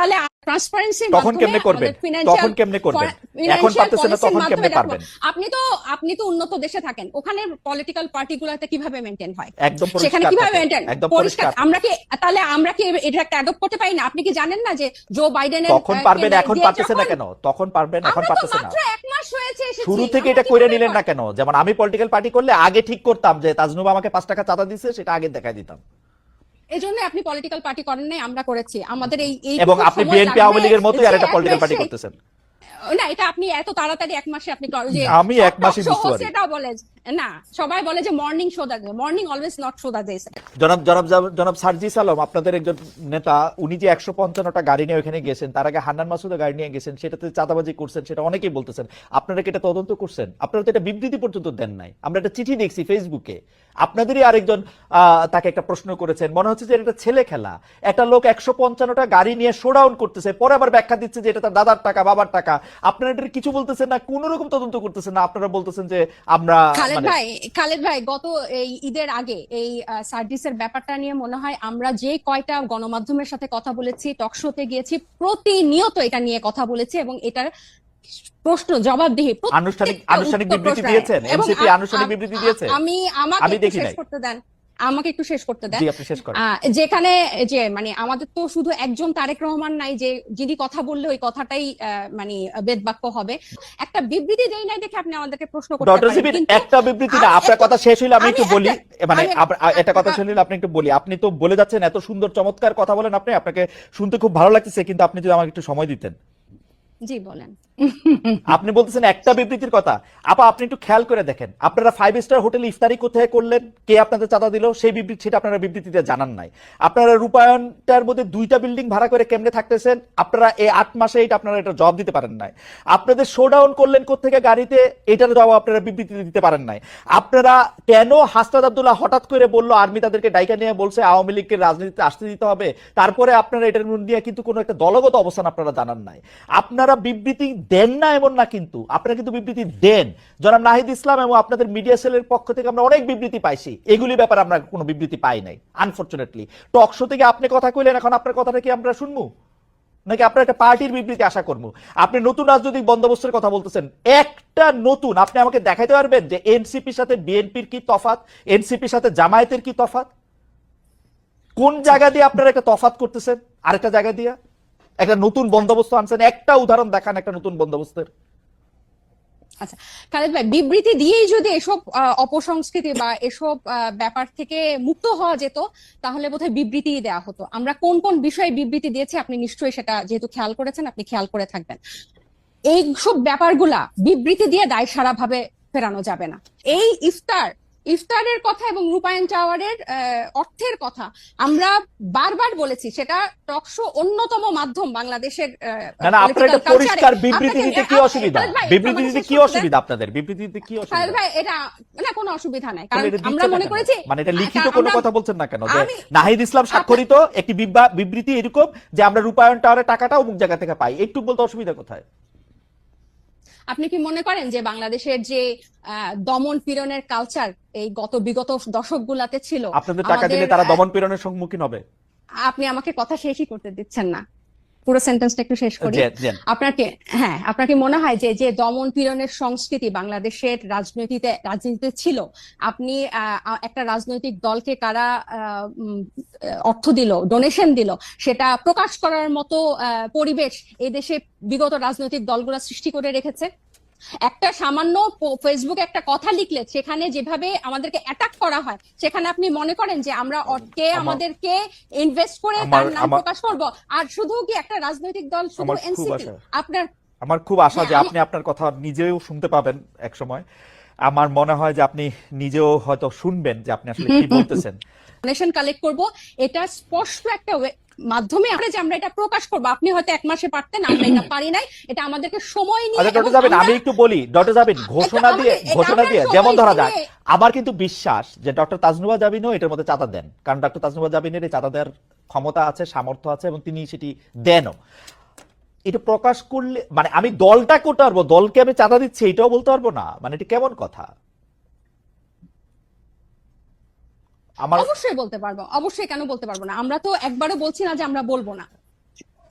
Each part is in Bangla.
তাহলে ট্রান্সপারেন্সির তখন মাধ্যমে কেমনে করবেন? আমাদের ফিনান্সিয়াল তখন কেমনে করবেন? এখন পারতেছেন না, তখন কেমনে পারবেন? আপনি তো উন্নত দেশে থাকেন, ওখানে পলিটিক্যাল পার্টিগুলোতে কিভাবে মেইনটেইন হয়, একদম সেখানে পরিষ্কার কিভাবে থাকে, মেইনটেইন একদম পরিষ্কার। পরিষ্কার। আমরা কি এটা একটা অ্যাডপ্ট করতে পারি না? আপনি কি জানেন না যে জো বাইডেনের তখন পারবেন, এখন পারতেছেন না কেন? তখন পারবেন, এখন আমরা তো পারতেছেন না। মাত্র 1 মাস হয়েছে এসেছি, শুরু থেকে আমরা এটা কইরা কিভাবে নিলেন না কেন? যেমন আমি পলিটিক্যাল পার্টি করলে আগে ঠিক করতাম যে তাজনুবা আমাকে 5 টাকা চাঁদা দিছে, সেটা আগে দেখাই দিতাম। এই জন্য আপনি পলিটিক্যাল পার্টি করেন নাই, আমরা করেছি। আমাদের এই এবং আপনি বিএনপি আওয়ামী লীগের মতোই আর একটা পলিটিক্যাল পার্টি করতেছেন না, এটা আপনি এত তাড়াতাড়ি 1 মাসে আপনি যে আমি 1 মাসই বুঝতে পারি। সেটা বলে না, সবাই বলে যে মর্নিং শো দা, মর্নিং অলওয়েজ নট শো দা দিস। জনাব সার্জিস আলম, আপনাদের একজন নেতা, উনি যে 155টা গাড়ি নিয়ে ওখানে গেছেন, তার আগে হান্নান মাসুদও গাড়ি নিয়ে গেছেন, সেটাতে চাঁদাবাজি করছেন, সেটা অনেকেই বলতেছেন। আপনারা কি এটা তদন্ত করছেন? আপনারা তো এটা বিবৃতি পর্যন্ত দেন নাই। আমরা একটা চিঠি দেখছি ফেসবুকে, আপনাদেরই আরেকজন তাকে একটা প্রশ্ন করেছেন, মনে হচ্ছে যে এটা ছেলে খেলা। একটা লোক 155টা গাড়ি নিয়ে শোডাউন করতেছে, পরে আবার ব্যাখ্যা দিচ্ছে যে এটা তার দাদার টাকা, বাবার টাকা। আপনারা এটা কিছু বলতেছেন না, কোন রকম তদন্ত করতেছেন না। আপনারা বলতেছেন যে আমরা খালেদ ভাই গত এই ঈদের আগে এই সার্জিসের ব্যাপারটা নিয়ে মনে হয় আমরা যে কয়টা গণমাধ্যমের সাথে কথা বলেছি, টকশোতে গিয়েছি, প্রতিনিয়ত এটা নিয়ে কথা বলেছি এবং এটার প্রশ্ন জবাবদিহি আনুষ্ঠানিক বিবৃতি দিয়েছেন, এনসিপি আনুষ্ঠানিক বিবৃতি দিয়েছে। আমাকে একটু শেষ করতে দেন, আমাকে একটু শেষ করতে দেন। জি, আপনি শেষ করেন। যেখানে যে মানে আমাদের তো শুধু একজন তারেক রহমান নাই যে যিনি কথা বললে ওই কথাটাই মানে বেদবাক্য হবে। একটা বিবৃতি দেই নাই দেখে আপনি আমাদেরকে প্রশ্ন করতে পারেন, কিন্তু একটা বিবৃতি না। আপনার কথা শেষ হইলে আমি একটু বলি, মানে একটা কথা শেষ হইলে আপনি একটু বলি। আপনি তো বলে যাচ্ছেন, এত সুন্দর চমৎকার কথা বলেন আপনি, আপনাকে শুনতে খুব ভালো লাগতেছে, কিন্তু আপনি যদি আমাকে একটু সময় দিতেন। জি বলেন। আপনি বলতেছেন একটা বিবৃতির কথা। আপা, আপনি একটু খেয়াল করে দেখেন, আপনারা 5 স্টার হোটেলে ইফতারি কোথায় করলেন, কে আপনাদের চাঁদা দিল, সেই বিবৃতি সেটা আপনারা বিবৃতিতে জানান নাই। আপনারা রূপায়ণটার মধ্যে 2টা বিল্ডিং ভাড়া করে কেমনে থাকতেছেন, আপনারা এই 8 মাসে এটা আপনারা এটা জবাব দিতে পারেন নাই। আপনাদের শোডাউন করলেন কোত্থেকে গাড়িতে, এটার জবাব আপনারা বিবৃতিতে দিতে পারেন নাই। আপনারা কেন হাসনাত আব্দুল্লাহ হঠাৎ করে বললো আর্মি তাদেরকে ডাইকা নিয়ে বলছে আওয়ামী লীগকে রাজনীতিতে আসতে দিতে হবে, তারপরে আপনারা এটার নিয়ে কিন্তু কোনো একটা দলগত অবস্থান আপনারা জানান নাই। আপনারা বিবৃতি দেন না এমন না, কিন্তু আপনারা কিন্তু বিবৃতি দেন। জনাব নাহিদ ইসলাম এবং আপনাদের মিডিয়া সেলের পক্ষ থেকে আমরা অনেক বিবৃতি পাইছি, এগুলি ব্যাপারে আমরা কোনো বিবৃতি পাই নাই আনফরচুনেটলি। টক শো থেকে আপনি কথা কইলেন, এখন আপনার কথাটা কি আমরা শুনবো নাকি আপনার একটা পার্টির বিবৃতি আশা করবো? আপনি নতুন রাজনৈতিক বন্দোবস্তের কথা বলতেছেন, একটা নতুন, আপনি আমাকে দেখাইতে পারবেন যে এনসিপির সাথে বিএনপির কি তফাৎ, এনসিপির সাথে জামায়াতের কি তফাৎ? কোন জায়গা দিয়ে আপনারা একটা তফাৎ করতেছেন আরেকটা জায়গা দিয়ে? একটা নতুন বন্দোবস্ত আনছেন, একটা উদাহরণ দেখান একটা নতুন বন্দোবস্তের। আচ্ছা খালেদ ভাই, বিবৃতি দিয়েই যদি এসব অপসংস্কৃতি বা এসব ব্যাপার থেকে মুক্ত হওয়া যেত তাহলে বোধহয় বিবৃতি দেওয়া হতো। আমরা কোন কোন বিষয়ে বিবৃতি দিয়েছি আপনি নিশ্চয়ই সেটা যেহেতু খেয়াল করেছেন, আপনি খেয়াল করে থাকবেন। এই সব ব্যাপারগুলা বিবৃতি দিয়ে দায়সারা ভাবে ফেরানো যাবে না। এই ইফতারের কথা এবং রূপায়ণ টাওয়ারের অর্থের কথা আমরা বারবার বলেছি, সেটা টকশো অন্যতম মাধ্যম বাংলাদেশের। না, আপনার একটা পরিষ্কার বিবৃতি দিতে কি অসুবিধা? বিবৃতি দিতে কি অসুবিধা আপনাদের? বিবৃতি দিতে কি অসুবিধা? ভাই এটা না, কোনো অসুবিধা নাই, কারণ আমরা মনে করেছি মানে এটা লিখিত কোনো কথা বলছেন না কেন? যে নাহিদ ইসলাম স্বাক্ষরিত একটি বিবৃতি এরকম যে আমরা রূপায়ণ টাওয়ারের টাকাটা অমুক জায়গা থেকে পাই, একটু বলতে অসুবিধা কোথায়? আপনি কি মনে করেন যে বাংলাদেশের যে দমন পীড়নের কালচার এই বিগত দশকগুলাতে ছিল, আপনাদের টাকা দিলে তারা দমন পীড়নের সম্মুখীন হবে? আপনি আমাকে কথা শেষই করতে দিচ্ছেন না, পুরো সেন্টেন্সটা একটু শেষ করি। আপনাকে মনে হয় যে যে দমন পীড়নের সংস্কৃতি বাংলাদেশের রাজনীতিতে ছিল, আপনি একটা রাজনৈতিক দলকে কারা অর্থ দিল, ডোনেশন দিল, সেটা প্রকাশ করার মতো পরিবেশ এই দেশে বিগত রাজনৈতিক দলগুলো সৃষ্টি করে রেখেছে? একটা সামান্য ফেসবুকে একটা কথা লিখলে সেখানে যেভাবে আমাদেরকে অ্যাটাক করা হয়, সেখানে আপনি মনে করেন যে আমরা আমাদেরকে ইনভেস্ট করে তার নাম প্রকাশ করব? আর শুধু কি একটা রাজনৈতিক দল, শুধু এনসিপি? আমার খুব আশা যে আপনি আপনার কথা নিজেও শুনতে পাবেন এক সময়। আমার মনে হয় যে আপনি নিজেও হয়তো শুনবেন যে আপনি আসলে কি বলতেছেন। ডোনেশন কালেক্ট করব, এটা স্পষ্ট একটা মাধ্যমে আমরা এটা প্রকাশ করব। আপনি হয়তো 1 মাসে পারতেন, আমরা এটা পারি নাই, এটা আমাদেরকে সময় নিয়ে। আমি একটু বলি, ডক্টর জাবিন ঘোষণা দিয়ে যেমন ধরা যায়, আমার কিন্তু বিশ্বাস যে ডক্টর তাজনুবা জাবিনও এটার মধ্যে চাঁদা দেন, কারণ ডক্টর তাজনুবা জাবিনের এই চাঁদা দেওয়ার ক্ষমতা আছে, সামর্থ্য আছে এবং তিনি সেটি দেনও। এটা প্রকাশ করলে মানে আমি দলটা করতে পারবো, দলকে আমি চাঁদা দিচ্ছি এটাও বলতে পারবো না, মানে এটা কেমন কথা? অবশ্যই বলতে পারবো, অবশ্যই, কেন বলতে পারবো না? আমরা তো একবারও বলছি না যে আমরা বলবো না,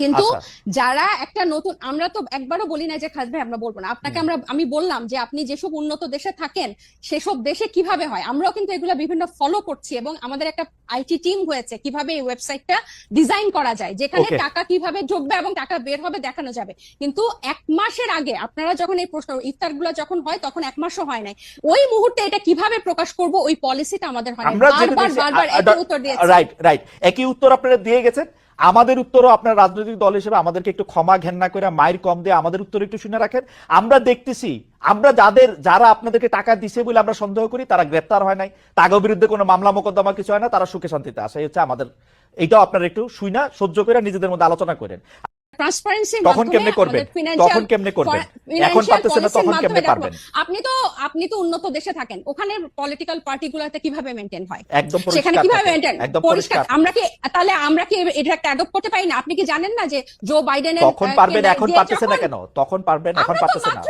কিন্তু আচ্ছা যারা একটা নতুন, আমরা তো একবারও বলি না যে খাস ভাই আমরা বলবো না আপনাকে, আমি বললাম যে আপনি যেসব উন্নত দেশে থাকেন সেসব দেশে কিভাবে হয়, আমরাও কিন্তু এগুলো বিভিন্ন ফলো করছি এবং আমাদের একটা আইটি টিম হয়েছে কিভাবে এই ওয়েবসাইটটা ডিজাইন করা যায়, যেখানে ওকে টাকা কিভাবে ঢুকবে এবং টাকা বের হবে দেখানো যাবে। কিন্তু 1 মাসের আগে আপনারা যখন এই প্রশ্ন ইফতারগুলো যখন হয় তখন 1 মাসও হয় নাই, ওই মুহূর্তে এটা কিভাবে প্রকাশ করব ওই পলিসিটা আমাদের হয় আমরা যেটা বারবার দেখছি বারবার একই উত্তর দিয়েছি। রাইট রাইট, একই উত্তর আপনারা দিয়ে গেছেন। আমাদের উত্তরও আপনার রাজনৈতিক দল হিসেবে আমাদেরকে একটু ক্ষমা ঘেন্না করে মাইর কম দিয়ে আমাদের উত্তর একটু শুনে রাখেন। আমরা দেখতেছি আমরা যারা আপনাদেরকে টাকা দিছে বলে আমরা সন্দেহ করি তারা গ্রেপ্তার হয় নাই, তাদের বিরুদ্ধে কোনো মামলা মোকদ্দমা কিছু হয় না, তারা সুখে শান্তিতে আসে, এই হচ্ছে আমাদের। এইটাও আপনারা একটু শুইনা সহ্য করে নিজেদের মধ্যে আলোচনা করেন। ট্রান্সপারেন্সির তখন মাধ্যমে কেমনে করবেন, তখন কেমনে করবেন, এখন পারতেছেন না তখন কেমনে পারবেন? আপনি তো উন্নত দেশে থাকেন, ওখানে পলিটিক্যাল পার্টিগুলোতে কিভাবে মেইনটেইন হয়, একদম সেখানে পরিষ্কার কিভাবে থাকে, মেইনটেইন একদম পরিষ্কার। পরিষ্কার। আমরা কি এটা একটা অ্যাডপ্ট করতে পারি না? আপনি কি জানেন না যে জো বাইডেনের তখন পারবেন, এখন পারতেছেন না কেন? তখন পারবেন, এখন আমরা তো পারতেছেন না। মাত্র